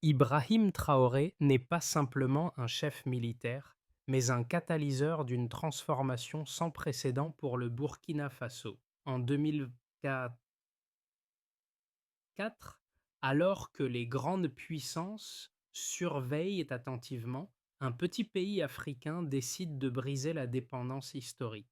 Ibrahim Traoré n'est pas simplement un chef militaire, mais un catalyseur d'une transformation sans précédent pour le Burkina Faso. En 2004, alors que les grandes puissances surveillent attentivement, un petit pays africain décide de briser la dépendance historique.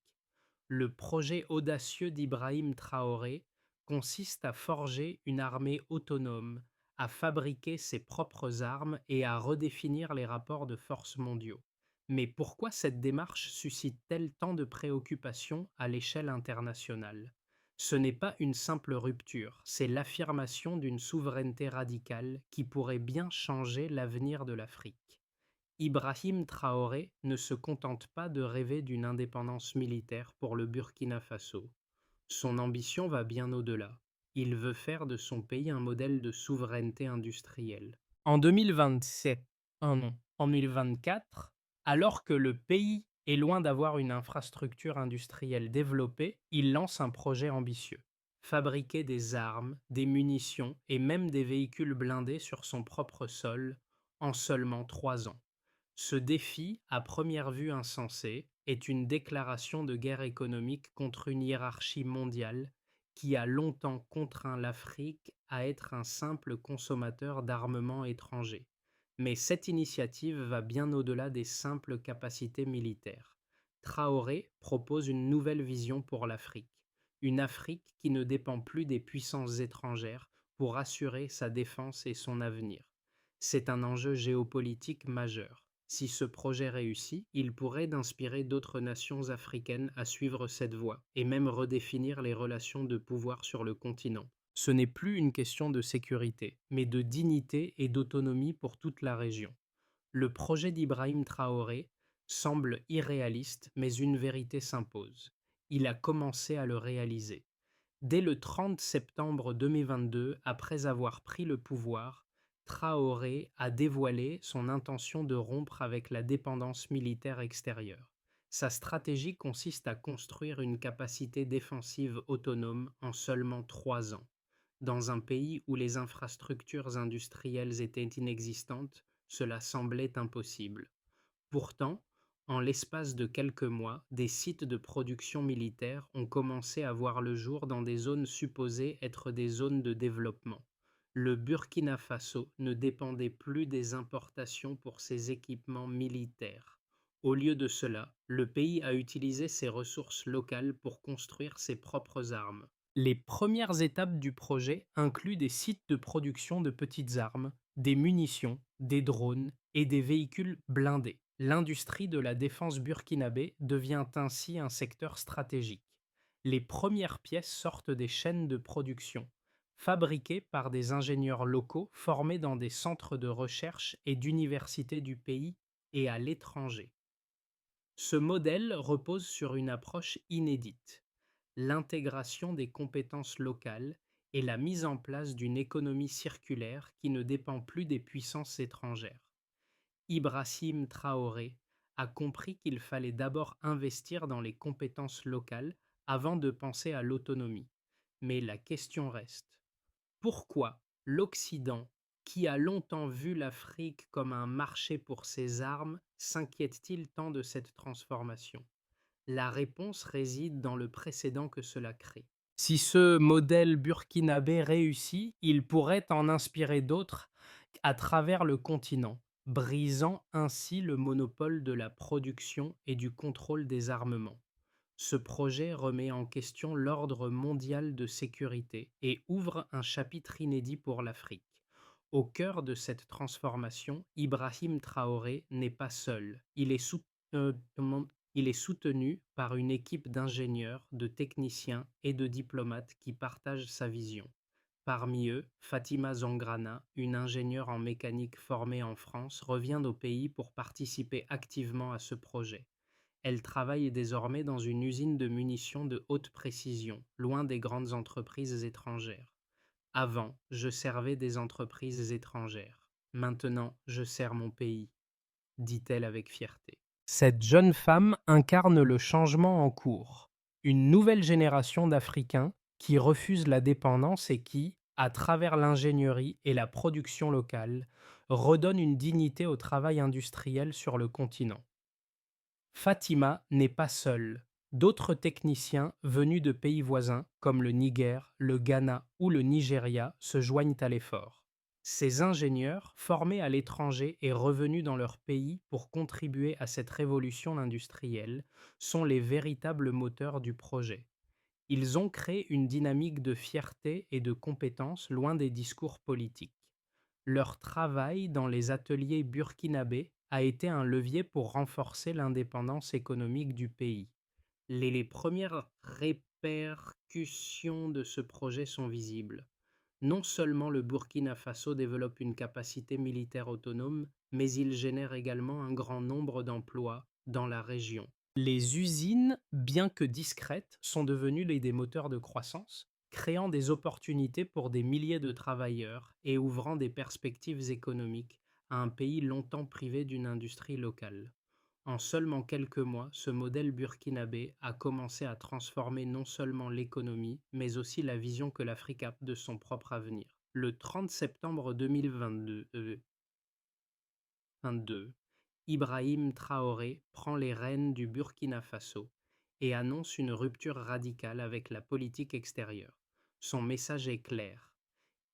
Le projet audacieux d'Ibrahim Traoré consiste à forger une armée autonome, à fabriquer ses propres armes et à redéfinir les rapports de force mondiaux. Mais pourquoi cette démarche suscite-t-elle tant de préoccupations à l'échelle internationale? Ce n'est pas une simple rupture, c'est l'affirmation d'une souveraineté radicale qui pourrait bien changer l'avenir de l'Afrique. Ibrahim Traoré ne se contente pas de rêver d'une indépendance militaire pour le Burkina Faso. Son ambition va bien au-delà. Il veut faire de son pays un modèle de souveraineté industrielle. En 2027, non, en 2024, alors que le pays est loin d'avoir une infrastructure industrielle développée, il lance un projet ambitieux. Fabriquer des armes, des munitions et même des véhicules blindés sur son propre sol en seulement 3 ans. Ce défi, à première vue insensé, est une déclaration de guerre économique contre une hiérarchie mondiale qui a longtemps contraint l'Afrique à être un simple consommateur d'armements étrangers. Mais cette initiative va bien au-delà des simples capacités militaires. Traoré propose une nouvelle vision pour l'Afrique, une Afrique qui ne dépend plus des puissances étrangères pour assurer sa défense et son avenir. C'est un enjeu géopolitique majeur. Si ce projet réussit, il pourrait inspirer d'autres nations africaines à suivre cette voie et même redéfinir les relations de pouvoir sur le continent. Ce n'est plus une question de sécurité, mais de dignité et d'autonomie pour toute la région. Le projet d'Ibrahim Traoré semble irréaliste, mais une vérité s'impose. Il a commencé à le réaliser. Dès le 30 septembre 2022, après avoir pris le pouvoir, Traoré a dévoilé son intention de rompre avec la dépendance militaire extérieure. Sa stratégie consiste à construire une capacité défensive autonome en seulement 3 ans. Dans un pays où les infrastructures industrielles étaient inexistantes, cela semblait impossible. Pourtant, en l'espace de quelques mois, des sites de production militaire ont commencé à voir le jour dans des zones supposées être des zones de développement. Le Burkina Faso ne dépendait plus des importations pour ses équipements militaires. Au lieu de cela, le pays a utilisé ses ressources locales pour construire ses propres armes. Les premières étapes du projet incluent des sites de production de petites armes, des munitions, des drones et des véhicules blindés. L'industrie de la défense burkinabé devient ainsi un secteur stratégique. Les premières pièces sortent des chaînes de production, fabriquées par des ingénieurs locaux formés dans des centres de recherche et d'universités du pays et à l'étranger. Ce modèle repose sur une approche inédite, l'intégration des compétences locales et la mise en place d'une économie circulaire qui ne dépend plus des puissances étrangères. Ibrahim Traoré a compris qu'il fallait d'abord investir dans les compétences locales avant de penser à l'autonomie. Mais la question reste, pourquoi l'Occident, qui a longtemps vu l'Afrique comme un marché pour ses armes, s'inquiète-t-il tant de cette transformation? La réponse réside dans le précédent que cela crée. Si ce modèle burkinabé réussit, il pourrait en inspirer d'autres à travers le continent, brisant ainsi le monopole de la production et du contrôle des armements. Ce projet remet en question l'ordre mondial de sécurité et ouvre un chapitre inédit pour l'Afrique. Au cœur de cette transformation, Ibrahim Traoré n'est pas seul. Il est soutenu par une équipe d'ingénieurs, de techniciens et de diplomates qui partagent sa vision. Parmi eux, Fatima Zangrana, une ingénieure en mécanique formée en France, revient au pays pour participer activement à ce projet. Elle travaille désormais dans une usine de munitions de haute précision, loin des grandes entreprises étrangères. Avant, je servais des entreprises étrangères. Maintenant, je sers mon pays, dit-elle avec fierté. Cette jeune femme incarne le changement en cours, une nouvelle génération d'Africains qui refusent la dépendance et qui, à travers l'ingénierie et la production locale, redonne une dignité au travail industriel sur le continent. Fatima n'est pas seule. D'autres techniciens venus de pays voisins comme le Niger, le Ghana ou le Nigeria se joignent à l'effort. Ces ingénieurs, formés à l'étranger et revenus dans leur pays pour contribuer à cette révolution industrielle, sont les véritables moteurs du projet. Ils ont créé une dynamique de fierté et de compétence loin des discours politiques. Leur travail dans les ateliers burkinabés a été un levier pour renforcer l'indépendance économique du pays. Les premières répercussions de ce projet sont visibles. Non seulement le Burkina Faso développe une capacité militaire autonome, mais il génère également un grand nombre d'emplois dans la région. Les usines, bien que discrètes, sont devenues des moteurs de croissance, créant des opportunités pour des milliers de travailleurs et ouvrant des perspectives économiques à un pays longtemps privé d'une industrie locale. En seulement quelques mois, ce modèle burkinabé a commencé à transformer non seulement l'économie, mais aussi la vision que l'Afrique a de son propre avenir. Le 30 septembre 2022, Ibrahim Traoré prend les rênes du Burkina Faso et annonce une rupture radicale avec la politique extérieure. Son message est clair.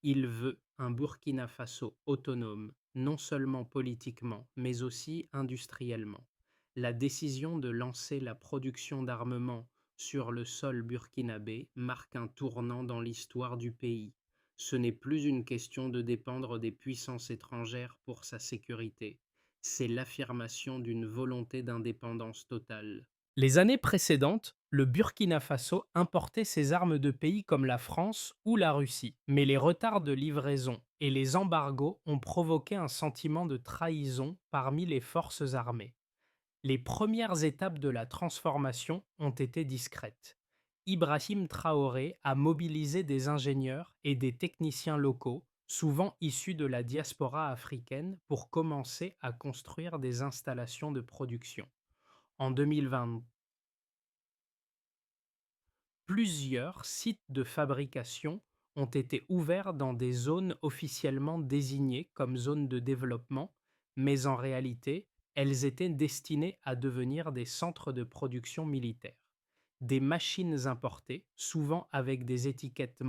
Il veut un Burkina Faso autonome, non seulement politiquement, mais aussi industriellement. La décision de lancer la production d'armements sur le sol burkinabé marque un tournant dans l'histoire du pays. Ce n'est plus une question de dépendre des puissances étrangères pour sa sécurité, c'est l'affirmation d'une volonté d'indépendance totale. Les années précédentes, le Burkina Faso importait ses armes de pays comme la France ou la Russie, mais les retards de livraison et les embargos ont provoqué un sentiment de trahison parmi les forces armées. Les premières étapes de la transformation ont été discrètes. Ibrahim Traoré a mobilisé des ingénieurs et des techniciens locaux, souvent issus de la diaspora africaine, pour commencer à construire des installations de production. En 2020, plusieurs sites de fabrication ont été ouverts dans des zones officiellement désignées comme zones de développement, mais en réalité, elles étaient destinées à devenir des centres de production militaire. Des machines importées, souvent avec des étiquettes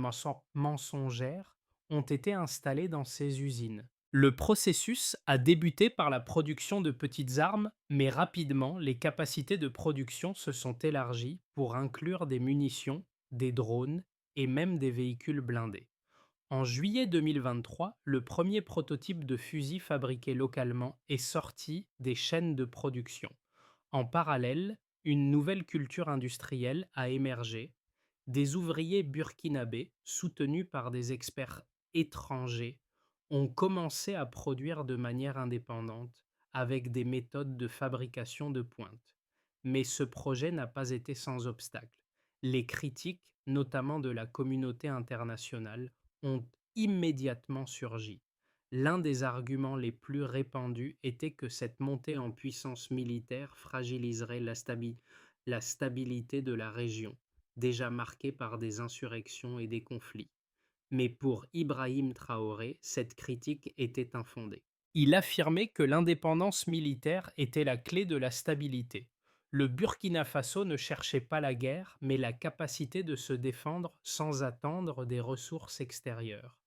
mensongères, ont été installées dans ces usines. Le processus a débuté par la production de petites armes, mais rapidement, les capacités de production se sont élargies pour inclure des munitions, des drones et même des véhicules blindés. En juillet 2023, le premier prototype de fusil fabriqué localement est sorti des chaînes de production. En parallèle, une nouvelle culture industrielle a émergé, des ouvriers burkinabés, soutenus par des experts étrangers, ont commencé à produire de manière indépendante avec des méthodes de fabrication de pointe. Mais ce projet n'a pas été sans obstacle. Les critiques, notamment de la communauté internationale, ont immédiatement surgi. L'un des arguments les plus répandus était que cette montée en puissance militaire fragiliserait la stabilité de la région, déjà marquée par des insurrections et des conflits. Mais pour Ibrahim Traoré, cette critique était infondée. Il affirmait que l'indépendance militaire était la clé de la stabilité. Le Burkina Faso ne cherchait pas la guerre, mais la capacité de se défendre sans attendre des ressources extérieures.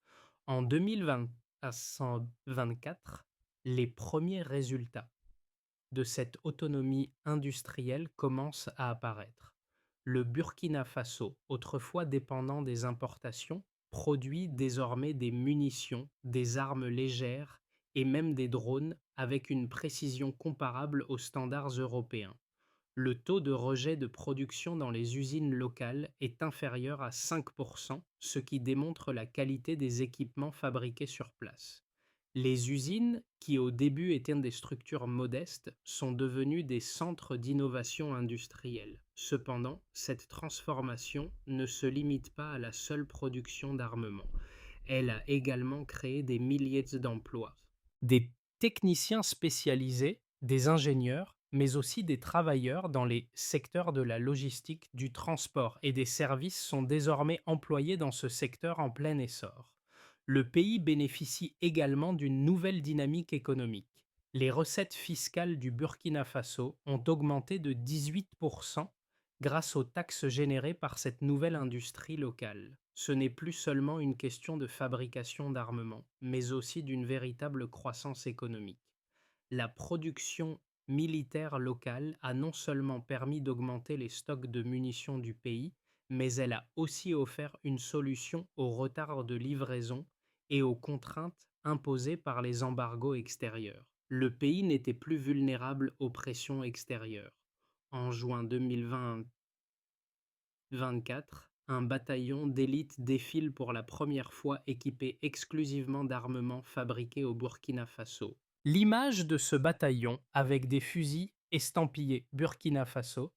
En 2024, les premiers résultats de cette autonomie industrielle commencent à apparaître. Le Burkina Faso, autrefois dépendant des importations, produit désormais des munitions, des armes légères et même des drones avec une précision comparable aux standards européens. Le taux de rejet de production dans les usines locales est inférieur à 5%, ce qui démontre la qualité des équipements fabriqués sur place. Les usines, qui au début étaient des structures modestes, sont devenues des centres d'innovation industrielle. Cependant, cette transformation ne se limite pas à la seule production d'armement. Elle a également créé des milliers d'emplois. Des techniciens spécialisés, des ingénieurs, mais aussi des travailleurs dans les secteurs de la logistique, du transport et des services sont désormais employés dans ce secteur en plein essor. Le pays bénéficie également d'une nouvelle dynamique économique. Les recettes fiscales du Burkina Faso ont augmenté de 18% grâce aux taxes générées par cette nouvelle industrie locale. Ce n'est plus seulement une question de fabrication d'armements, mais aussi d'une véritable croissance économique. La production militaire locale a non seulement permis d'augmenter les stocks de munitions du pays, mais elle a aussi offert une solution aux retards de livraison et aux contraintes imposées par les embargos extérieurs. Le pays n'était plus vulnérable aux pressions extérieures. En juin 2024, un bataillon d'élite défile pour la première fois équipé exclusivement d'armements fabriqués au Burkina Faso. L'image de ce bataillon, avec des fusils estampillés Burkina Faso,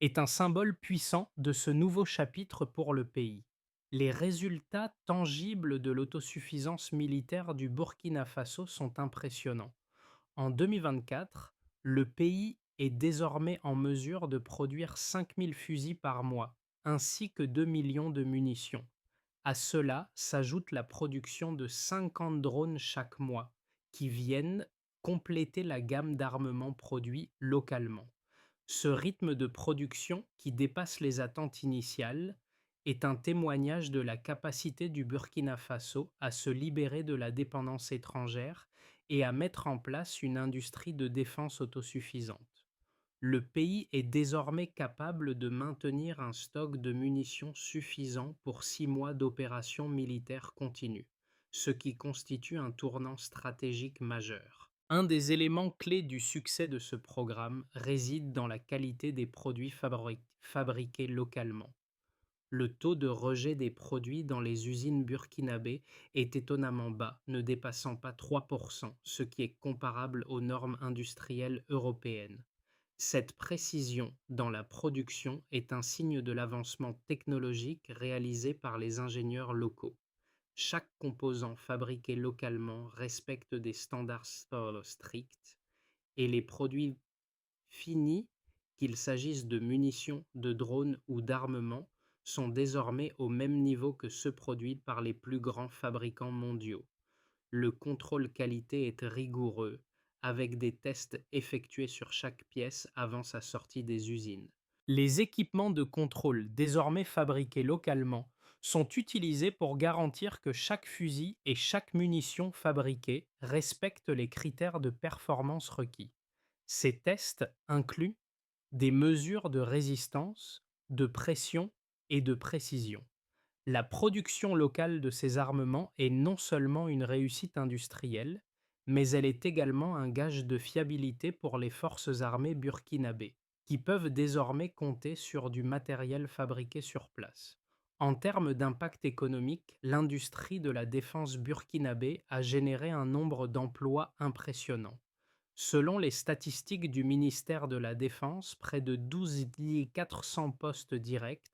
est un symbole puissant de ce nouveau chapitre pour le pays. Les résultats tangibles de l'autosuffisance militaire du Burkina Faso sont impressionnants. En 2024, le pays est désormais en mesure de produire 5000 fusils par mois, ainsi que 2 millions de munitions. À cela s'ajoute la production de 50 drones chaque mois, qui viennent compléter la gamme d'armements produits localement. Ce rythme de production, qui dépasse les attentes initiales, est un témoignage de la capacité du Burkina Faso à se libérer de la dépendance étrangère et à mettre en place une industrie de défense autosuffisante. Le pays est désormais capable de maintenir un stock de munitions suffisant pour 6 mois d'opérations militaires continues, ce qui constitue un tournant stratégique majeur. Un des éléments clés du succès de ce programme réside dans la qualité des produits fabriqués localement. Le taux de rejet des produits dans les usines burkinabées est étonnamment bas, ne dépassant pas 3%, ce qui est comparable aux normes industrielles européennes. Cette précision dans la production est un signe de l'avancement technologique réalisé par les ingénieurs locaux. Chaque composant fabriqué localement respecte des standards stricts et les produits finis, qu'il s'agisse de munitions, de drones ou d'armements, sont désormais au même niveau que ceux produits par les plus grands fabricants mondiaux. Le contrôle qualité est rigoureux, avec des tests effectués sur chaque pièce avant sa sortie des usines. Les équipements de contrôle désormais fabriqués localement sont utilisés pour garantir que chaque fusil et chaque munition fabriquée respectent les critères de performance requis. Ces tests incluent des mesures de résistance, de pression et de précision. La production locale de ces armements est non seulement une réussite industrielle, mais elle est également un gage de fiabilité pour les forces armées burkinabées, qui peuvent désormais compter sur du matériel fabriqué sur place. En termes d'impact économique, l'industrie de la défense burkinabé a généré un nombre d'emplois impressionnant. Selon les statistiques du ministère de la Défense, près de 12 400 postes directs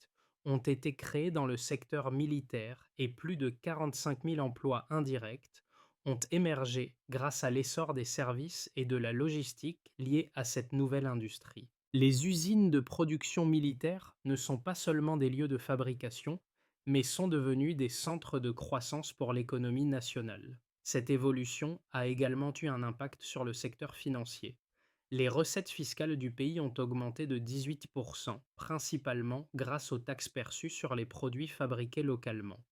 ont été créés dans le secteur militaire et plus de 45 000 emplois indirects ont émergé grâce à l'essor des services et de la logistique liés à cette nouvelle industrie. Les usines de production militaire ne sont pas seulement des lieux de fabrication, mais sont devenues des centres de croissance pour l'économie nationale. Cette évolution a également eu un impact sur le secteur financier. Les recettes fiscales du pays ont augmenté de 18%, principalement grâce aux taxes perçues sur les produits fabriqués localement.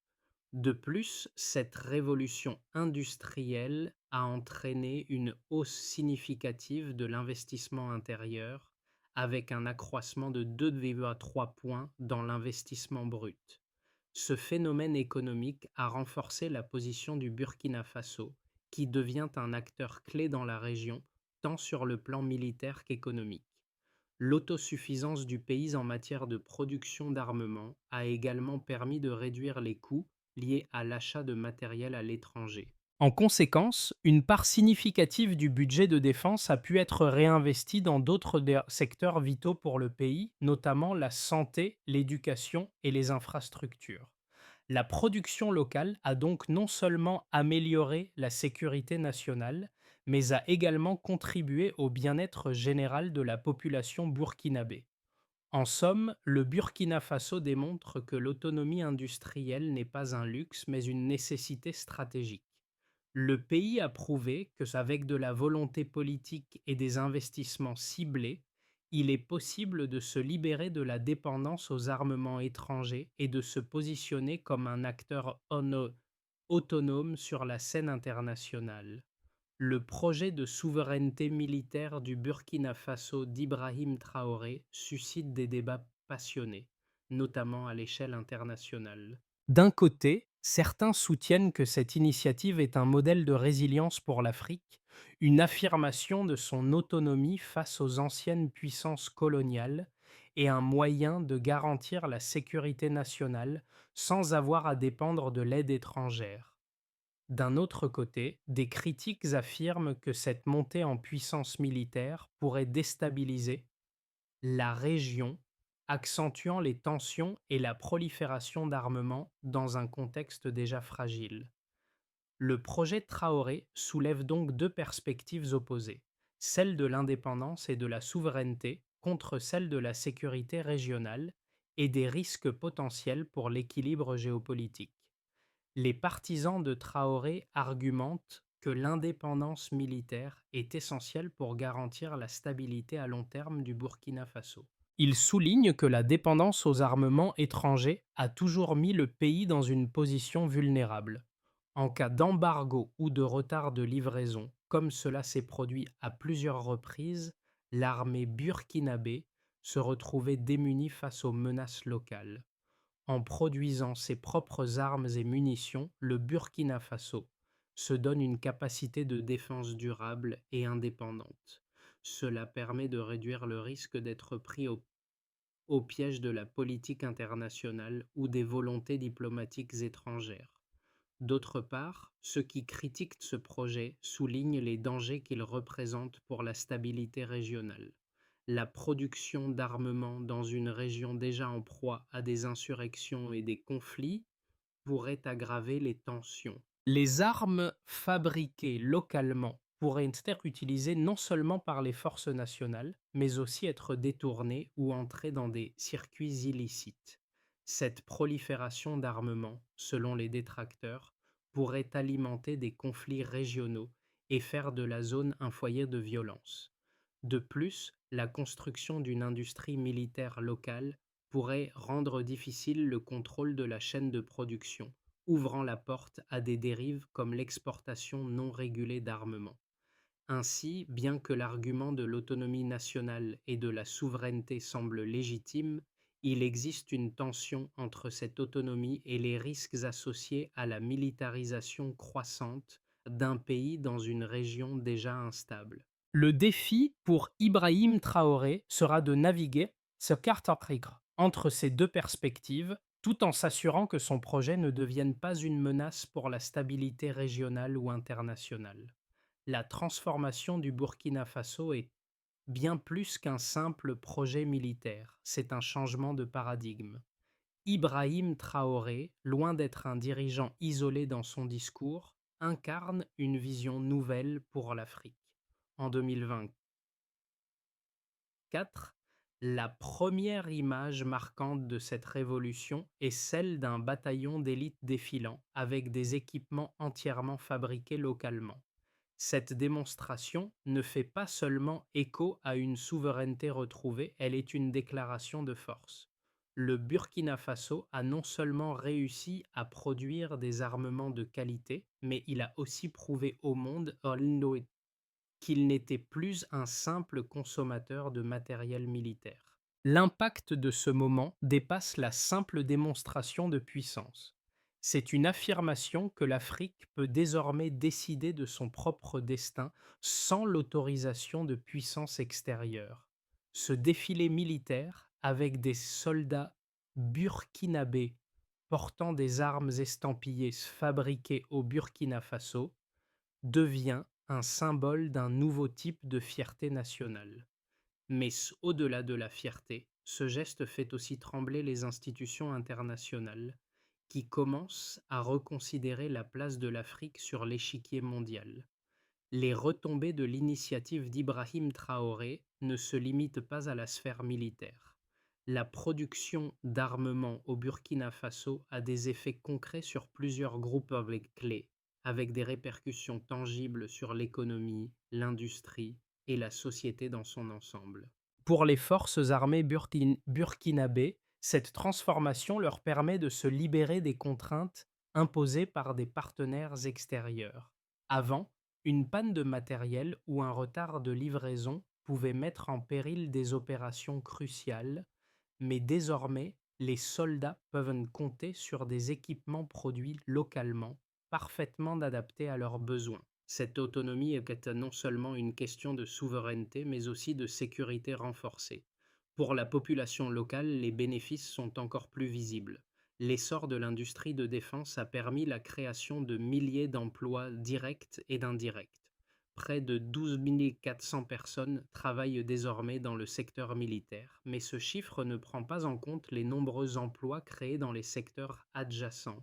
De plus, cette révolution industrielle a entraîné une hausse significative de l'investissement intérieur, avec un accroissement de 2,3 points dans l'investissement brut. Ce phénomène économique a renforcé la position du Burkina Faso, qui devient un acteur clé dans la région, tant sur le plan militaire qu'économique. L'autosuffisance du pays en matière de production d'armement a également permis de réduire les coûts liés à l'achat de matériel à l'étranger. En conséquence, une part significative du budget de défense a pu être réinvestie dans d'autres secteurs vitaux pour le pays, notamment la santé, l'éducation et les infrastructures. La production locale a donc non seulement amélioré la sécurité nationale, mais a également contribué au bien-être général de la population burkinabé. En somme, le Burkina Faso démontre que l'autonomie industrielle n'est pas un luxe, mais une nécessité stratégique. Le pays a prouvé que, avec de la volonté politique et des investissements ciblés, il est possible de se libérer de la dépendance aux armements étrangers et de se positionner comme un acteur autonome sur la scène internationale. Le projet de souveraineté militaire du Burkina Faso d'Ibrahim Traoré suscite des débats passionnés, notamment à l'échelle internationale. D'un côté, certains soutiennent que cette initiative est un modèle de résilience pour l'Afrique, une affirmation de son autonomie face aux anciennes puissances coloniales et un moyen de garantir la sécurité nationale sans avoir à dépendre de l'aide étrangère. D'un autre côté, des critiques affirment que cette montée en puissance militaire pourrait déstabiliser la région, accentuant les tensions et la prolifération d'armements dans un contexte déjà fragile. Le projet Traoré soulève donc deux perspectives opposées, celle de l'indépendance et de la souveraineté contre celle de la sécurité régionale et des risques potentiels pour l'équilibre géopolitique. Les partisans de Traoré argumentent que l'indépendance militaire est essentielle pour garantir la stabilité à long terme du Burkina Faso. Ils soulignent que la dépendance aux armements étrangers a toujours mis le pays dans une position vulnérable. En cas d'embargo ou de retard de livraison, comme cela s'est produit à plusieurs reprises, l'armée burkinabé se retrouvait démunie face aux menaces locales. En produisant ses propres armes et munitions, le Burkina Faso se donne une capacité de défense durable et indépendante. Cela permet de réduire le risque d'être pris au piège de la politique internationale ou des volontés diplomatiques étrangères. D'autre part, ceux qui critiquent ce projet soulignent les dangers qu'il représente pour la stabilité régionale. La production d'armements dans une région déjà en proie à des insurrections et des conflits pourrait aggraver les tensions. Les armes fabriquées localement pourraient être utilisées non seulement par les forces nationales, mais aussi être détournées ou entrer dans des circuits illicites. Cette prolifération d'armements, selon les détracteurs, pourrait alimenter des conflits régionaux et faire de la zone un foyer de violence. De plus, la construction d'une industrie militaire locale pourrait rendre difficile le contrôle de la chaîne de production, ouvrant la porte à des dérives comme l'exportation non régulée d'armements. Ainsi, bien que l'argument de l'autonomie nationale et de la souveraineté semble légitime, il existe une tension entre cette autonomie et les risques associés à la militarisation croissante d'un pays dans une région déjà instable. Le défi pour Ibrahim Traoré sera de naviguer ce carte entre ces deux perspectives, tout en s'assurant que son projet ne devienne pas une menace pour la stabilité régionale ou internationale. La transformation du Burkina Faso est bien plus qu'un simple projet militaire, c'est un changement de paradigme. Ibrahim Traoré, loin d'être un dirigeant isolé dans son discours, incarne une vision nouvelle pour l'Afrique. En 2024, la première image marquante de cette révolution est celle d'un bataillon d'élite défilant avec des équipements entièrement fabriqués localement. Cette démonstration ne fait pas seulement écho à une souveraineté retrouvée, elle est une déclaration de force. Le Burkina Faso a non seulement réussi à produire des armements de qualité, mais il a aussi prouvé au monde qu'il n'était plus un simple consommateur de matériel militaire. L'impact de ce moment dépasse la simple démonstration de puissance. C'est une affirmation que l'Afrique peut désormais décider de son propre destin sans l'autorisation de puissances extérieures. Ce défilé militaire, avec des soldats burkinabés portant des armes estampillées fabriquées au Burkina Faso, devient un symbole d'un nouveau type de fierté nationale. Mais au-delà de la fierté, ce geste fait aussi trembler les institutions internationales, qui commencent à reconsidérer la place de l'Afrique sur l'échiquier mondial. Les retombées de l'initiative d'Ibrahim Traoré ne se limitent pas à la sphère militaire. La production d'armement au Burkina Faso a des effets concrets sur plusieurs groupes clés, avec des répercussions tangibles sur l'économie, l'industrie et la société dans son ensemble. Pour les forces armées burkinabées, cette transformation leur permet de se libérer des contraintes imposées par des partenaires extérieurs. Avant, une panne de matériel ou un retard de livraison pouvait mettre en péril des opérations cruciales, mais désormais, les soldats peuvent compter sur des équipements produits localement, parfaitement adaptés à leurs besoins. Cette autonomie est non seulement une question de souveraineté, mais aussi de sécurité renforcée. Pour la population locale, les bénéfices sont encore plus visibles. L'essor de l'industrie de défense a permis la création de milliers d'emplois directs et d'indirects. Près de 12 400 personnes travaillent désormais dans le secteur militaire, mais ce chiffre ne prend pas en compte les nombreux emplois créés dans les secteurs adjacents: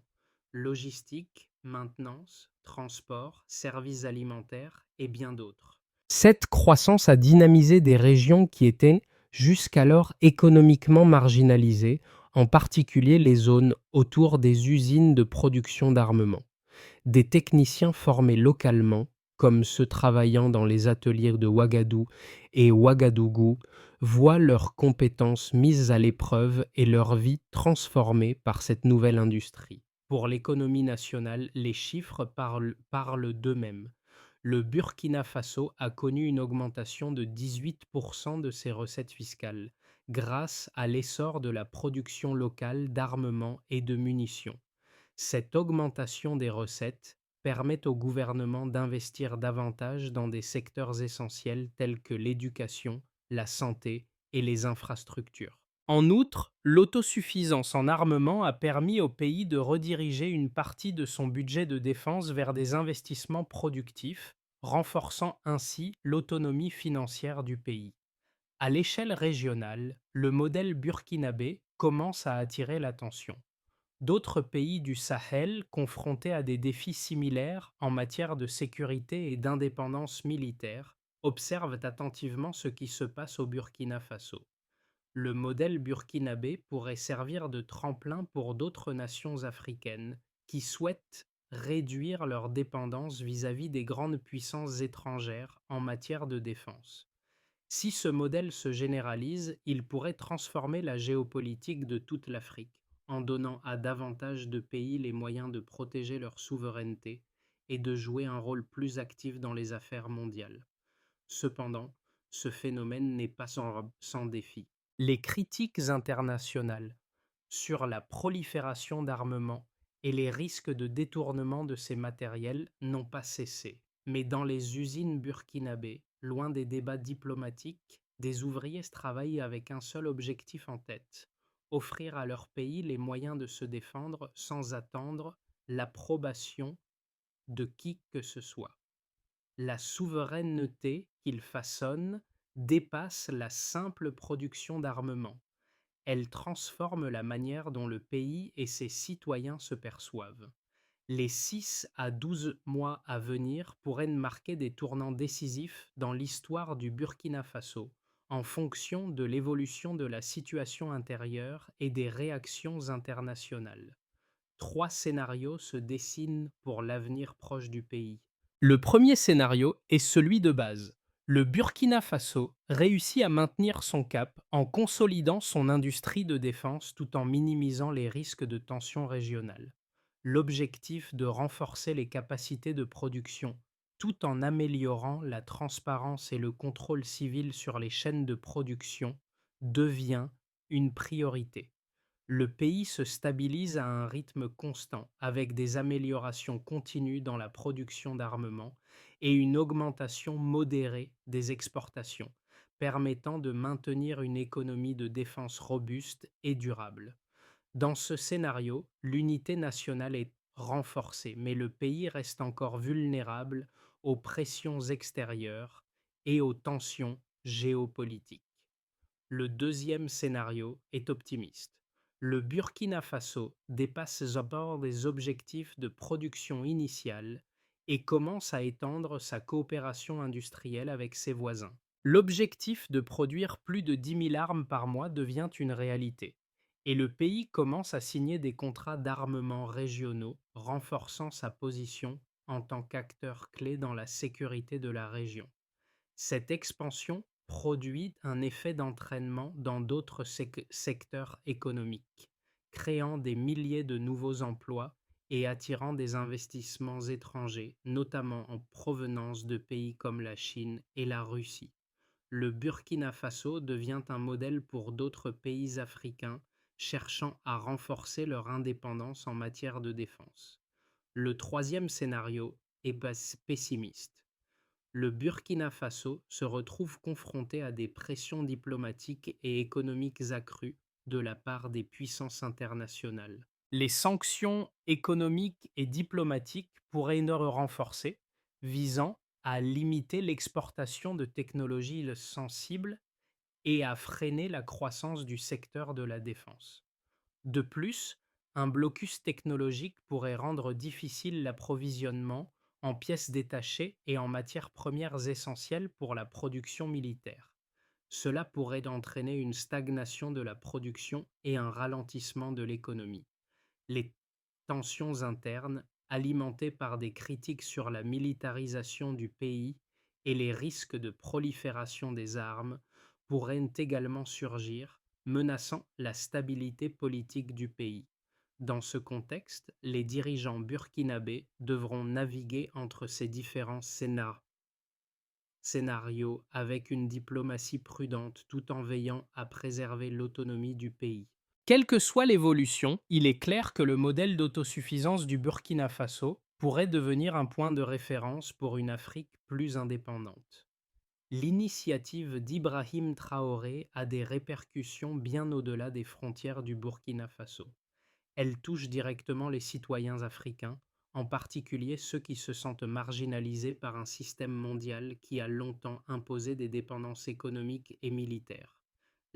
logistique, maintenance, transport, services alimentaires et bien d'autres. Cette croissance a dynamisé des régions qui étaient jusqu'alors économiquement marginalisées, en particulier les zones autour des usines de production d'armement. Des techniciens formés localement, comme ceux travaillant dans les ateliers de Ouagadougou et Ouagadougou, voient leurs compétences mises à l'épreuve et leur vie transformée par cette nouvelle industrie. Pour l'économie nationale, les chiffres parlent d'eux-mêmes. Le Burkina Faso a connu une augmentation de 18% de ses recettes fiscales, grâce à l'essor de la production locale d'armements et de munitions. Cette augmentation des recettes permet au gouvernement d'investir davantage dans des secteurs essentiels tels que l'éducation, la santé et les infrastructures. En outre, l'autosuffisance en armement a permis au pays de rediriger une partie de son budget de défense vers des investissements productifs, renforçant ainsi l'autonomie financière du pays. À l'échelle régionale, le modèle burkinabé commence à attirer l'attention. D'autres pays du Sahel, confrontés à des défis similaires en matière de sécurité et d'indépendance militaire, observent attentivement ce qui se passe au Burkina Faso. Le modèle burkinabé pourrait servir de tremplin pour d'autres nations africaines qui souhaitent réduire leur dépendance vis-à-vis des grandes puissances étrangères en matière de défense. Si ce modèle se généralise, il pourrait transformer la géopolitique de toute l'Afrique, en donnant à davantage de pays les moyens de protéger leur souveraineté et de jouer un rôle plus actif dans les affaires mondiales. Cependant, ce phénomène n'est pas sans défi. Les critiques internationales sur la prolifération d'armements et les risques de détournement de ces matériels n'ont pas cessé. Mais dans les usines burkinabées, loin des débats diplomatiques, des ouvriers travaillent avec un seul objectif en tête: offrir à leur pays les moyens de se défendre sans attendre l'approbation de qui que ce soit. La souveraineté qu'ils façonnent dépasse la simple production d'armement. Elle transforme la manière dont le pays et ses citoyens se perçoivent. Les 6 à 12 mois à venir pourraient marquer des tournants décisifs dans l'histoire du Burkina Faso, en fonction de l'évolution de la situation intérieure et des réactions internationales. 3 scénarios se dessinent pour l'avenir proche du pays. Le premier scénario est celui de base. Le Burkina Faso réussit à maintenir son cap en consolidant son industrie de défense tout en minimisant les risques de tensions régionales. L'objectif de renforcer les capacités de production tout en améliorant la transparence et le contrôle civil sur les chaînes de production devient une priorité. Le pays se stabilise à un rythme constant, avec des améliorations continues dans la production d'armement et une augmentation modérée des exportations, permettant de maintenir une économie de défense robuste et durable. Dans ce scénario, l'unité nationale est renforcée, mais le pays reste encore vulnérable aux pressions extérieures et aux tensions géopolitiques. Le deuxième scénario est optimiste. Le Burkina Faso dépasse d'abord des objectifs de production initiale et commence à étendre sa coopération industrielle avec ses voisins. L'objectif de produire plus de 10 000 armes par mois devient une réalité, et le pays commence à signer des contrats d'armement régionaux, renforçant sa position en tant qu'acteur clé dans la sécurité de la région. Cette expansion produit un effet d'entraînement dans d'autres secteurs économiques, créant des milliers de nouveaux emplois et attirant des investissements étrangers, notamment en provenance de pays comme la Chine et la Russie. Le Burkina Faso devient un modèle pour d'autres pays africains cherchant à renforcer leur indépendance en matière de défense. Le troisième scénario est pessimiste. Le Burkina Faso se retrouve confronté à des pressions diplomatiques et économiques accrues de la part des puissances internationales. Les sanctions économiques et diplomatiques pourraient être renforcées, visant à limiter l'exportation de technologies sensibles et à freiner la croissance du secteur de la défense. De plus, un blocus technologique pourrait rendre difficile l'approvisionnement en pièces détachées et en matières premières essentielles pour la production militaire. Cela pourrait entraîner une stagnation de la production et un ralentissement de l'économie. Les tensions internes, alimentées par des critiques sur la militarisation du pays et les risques de prolifération des armes, pourraient également surgir, menaçant la stabilité politique du pays. Dans ce contexte, les dirigeants burkinabés devront naviguer entre ces différents scénarios avec une diplomatie prudente tout en veillant à préserver l'autonomie du pays. Quelle que soit l'évolution, il est clair que le modèle d'autosuffisance du Burkina Faso pourrait devenir un point de référence pour une Afrique plus indépendante. L'initiative d'Ibrahim Traoré a des répercussions bien au-delà des frontières du Burkina Faso. Elle touche directement les citoyens africains, en particulier ceux qui se sentent marginalisés par un système mondial qui a longtemps imposé des dépendances économiques et militaires.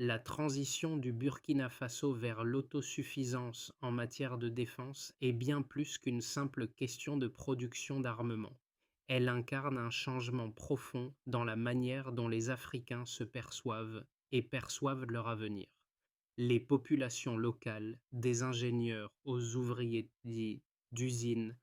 La transition du Burkina Faso vers l'autosuffisance en matière de défense est bien plus qu'une simple question de production d'armement. Elle incarne un changement profond dans la manière dont les Africains se perçoivent et perçoivent leur avenir. Les populations locales, des ingénieurs aux ouvriers d'usines,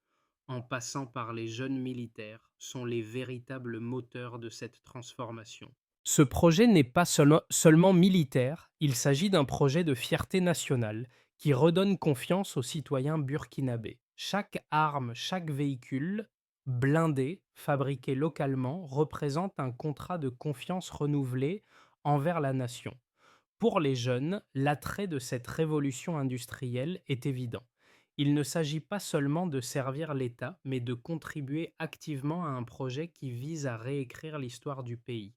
en passant par les jeunes militaires, sont les véritables moteurs de cette transformation. Ce projet n'est pas seulement militaire, il s'agit d'un projet de fierté nationale qui redonne confiance aux citoyens burkinabés. Chaque arme, chaque véhicule blindé, fabriqué localement, représente un contrat de confiance renouvelé envers la nation. Pour les jeunes, l'attrait de cette révolution industrielle est évident. Il ne s'agit pas seulement de servir l'État, mais de contribuer activement à un projet qui vise à réécrire l'histoire du pays.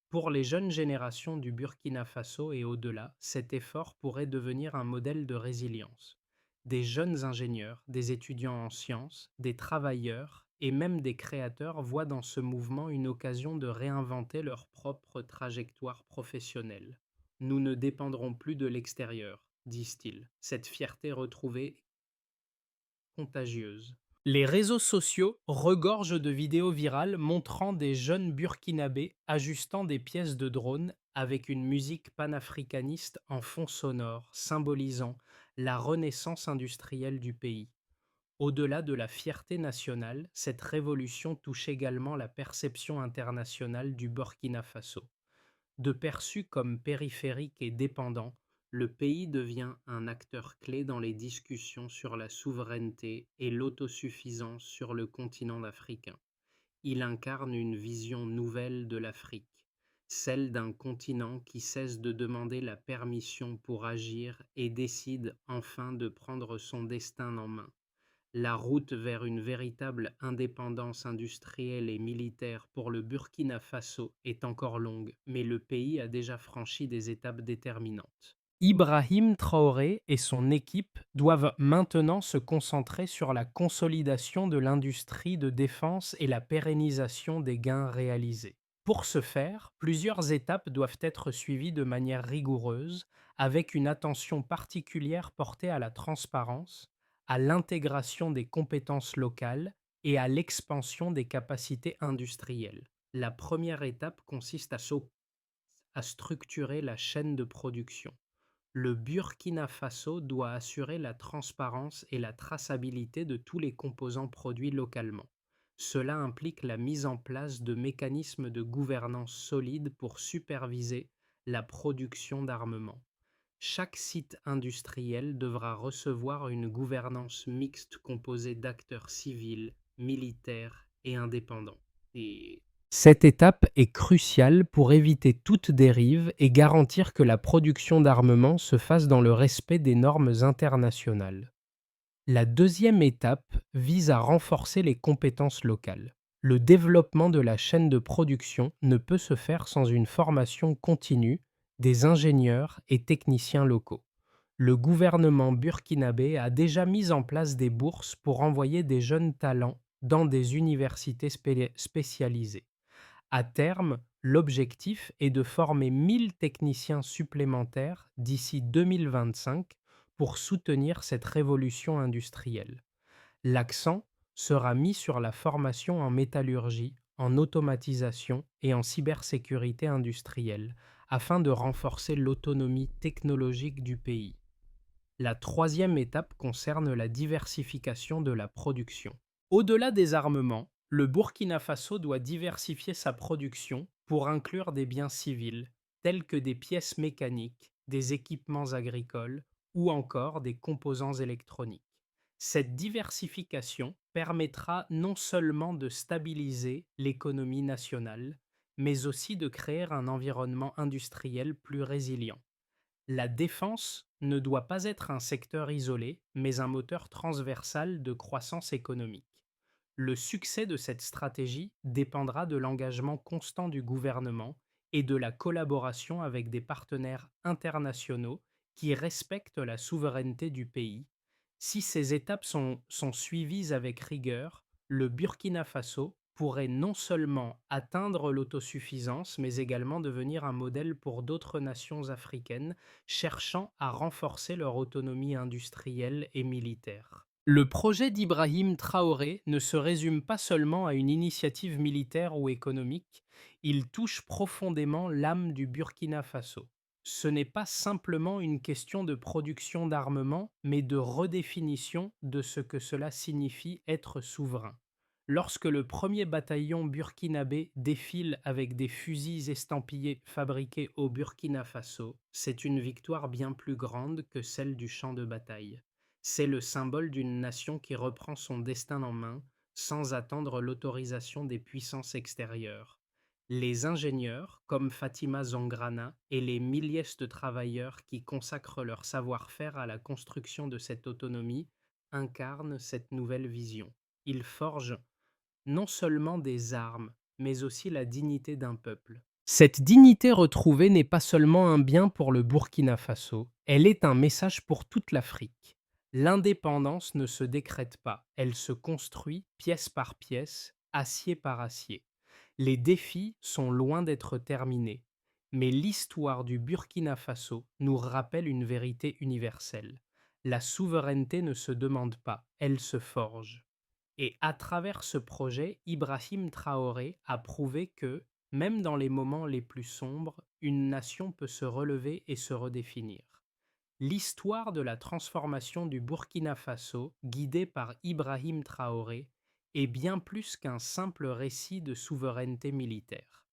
Pour les jeunes générations du Burkina Faso et au-delà, cet effort pourrait devenir un modèle de résilience. Des jeunes ingénieurs, des étudiants en sciences, des travailleurs et même des créateurs voient dans ce mouvement une occasion de réinventer leur propre trajectoire professionnelle. Nous ne dépendrons plus de l'extérieur, disent-ils. Cette fierté retrouvée est contagieuse. Les réseaux sociaux regorgent de vidéos virales montrant des jeunes burkinabés ajustant des pièces de drone avec une musique panafricaniste en fond sonore, symbolisant la renaissance industrielle du pays. Au-delà de la fierté nationale, cette révolution touche également la perception internationale du Burkina Faso. De perçu comme périphérique et dépendant, le pays devient un acteur clé dans les discussions sur la souveraineté et l'autosuffisance sur le continent africain. Il incarne une vision nouvelle de l'Afrique, celle d'un continent qui cesse de demander la permission pour agir et décide enfin de prendre son destin en main. La route vers une véritable indépendance industrielle et militaire pour le Burkina Faso est encore longue, mais le pays a déjà franchi des étapes déterminantes. Ibrahim Traoré et son équipe doivent maintenant se concentrer sur la consolidation de l'industrie de défense et la pérennisation des gains réalisés. Pour ce faire, plusieurs étapes doivent être suivies de manière rigoureuse, avec une attention particulière portée à la transparence, à l'intégration des compétences locales et à l'expansion des capacités industrielles. La première étape consiste à à structurer la chaîne de production. Le Burkina Faso doit assurer la transparence et la traçabilité de tous les composants produits localement. Cela implique la mise en place de mécanismes de gouvernance solides pour superviser la production d'armements. Chaque site industriel devra recevoir une gouvernance mixte composée d'acteurs civils, militaires et indépendants. Et cette étape est cruciale pour éviter toute dérive et garantir que la production d'armements se fasse dans le respect des normes internationales. La deuxième étape vise à renforcer les compétences locales. Le développement de la chaîne de production ne peut se faire sans une formation continue des ingénieurs et techniciens locaux. Le gouvernement burkinabé a déjà mis en place des bourses pour envoyer des jeunes talents dans des universités spécialisées. À terme, l'objectif est de former 1000 techniciens supplémentaires d'ici 2025 pour soutenir cette révolution industrielle. L'accent sera mis sur la formation en métallurgie, en automatisation et en cybersécurité industrielle, afin de renforcer l'autonomie technologique du pays. La troisième étape concerne la diversification de la production. Au-delà des armements, le Burkina Faso doit diversifier sa production pour inclure des biens civils, tels que des pièces mécaniques, des équipements agricoles ou encore des composants électroniques. Cette diversification permettra non seulement de stabiliser l'économie nationale, mais aussi de créer un environnement industriel plus résilient. La défense ne doit pas être un secteur isolé, mais un moteur transversal de croissance économique. Le succès de cette stratégie dépendra de l'engagement constant du gouvernement et de la collaboration avec des partenaires internationaux qui respectent la souveraineté du pays. Si ces étapes sont suivies avec rigueur, le Burkina Faso pourrait non seulement atteindre l'autosuffisance, mais également devenir un modèle pour d'autres nations africaines cherchant à renforcer leur autonomie industrielle et militaire. Le projet d'Ibrahim Traoré ne se résume pas seulement à une initiative militaire ou économique, il touche profondément l'âme du Burkina Faso. Ce n'est pas simplement une question de production d'armement, mais de redéfinition de ce que cela signifie être souverain. Lorsque le premier bataillon burkinabé défile avec des fusils estampillés fabriqués au Burkina Faso, c'est une victoire bien plus grande que celle du champ de bataille. C'est le symbole d'une nation qui reprend son destin en main sans attendre l'autorisation des puissances extérieures. Les ingénieurs, comme Fatima Zangrana, et les milliers de travailleurs qui consacrent leur savoir-faire à la construction de cette autonomie, incarnent cette nouvelle vision. Ils forgent non seulement des armes, mais aussi la dignité d'un peuple. Cette dignité retrouvée n'est pas seulement un bien pour le Burkina Faso, elle est un message pour toute l'Afrique. L'indépendance ne se décrète pas, elle se construit pièce par pièce, acier par acier. Les défis sont loin d'être terminés, mais l'histoire du Burkina Faso nous rappelle une vérité universelle. La souveraineté ne se demande pas, elle se forge. Et à travers ce projet, Ibrahim Traoré a prouvé que, même dans les moments les plus sombres, une nation peut se relever et se redéfinir. L'histoire de la transformation du Burkina Faso, guidée par Ibrahim Traoré, est bien plus qu'un simple récit de souveraineté militaire.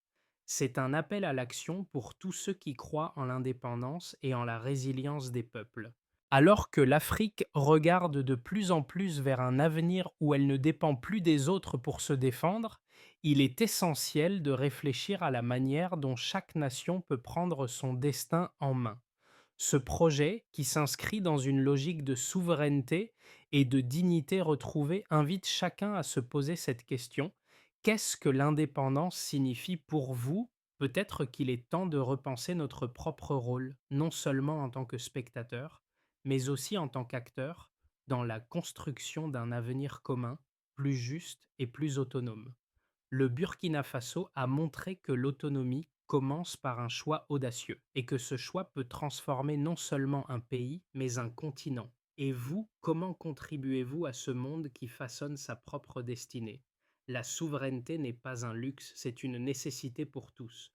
C'est un appel à l'action pour tous ceux qui croient en l'indépendance et en la résilience des peuples. Alors que l'Afrique regarde de plus en plus vers un avenir où elle ne dépend plus des autres pour se défendre, il est essentiel de réfléchir à la manière dont chaque nation peut prendre son destin en main. Ce projet, qui s'inscrit dans une logique de souveraineté et de dignité retrouvée, invite chacun à se poser cette question: qu'est-ce que l'indépendance signifie pour vous? Peut-être qu'il est temps de repenser notre propre rôle, non seulement en tant que spectateur, mais aussi en tant qu'acteur dans la construction d'un avenir commun, plus juste et plus autonome. Le Burkina Faso a montré que l'autonomie commence par un choix audacieux et que ce choix peut transformer non seulement un pays, mais un continent. Et vous, comment contribuez-vous à ce monde qui façonne sa propre destinée? La souveraineté n'est pas un luxe, c'est une nécessité pour tous.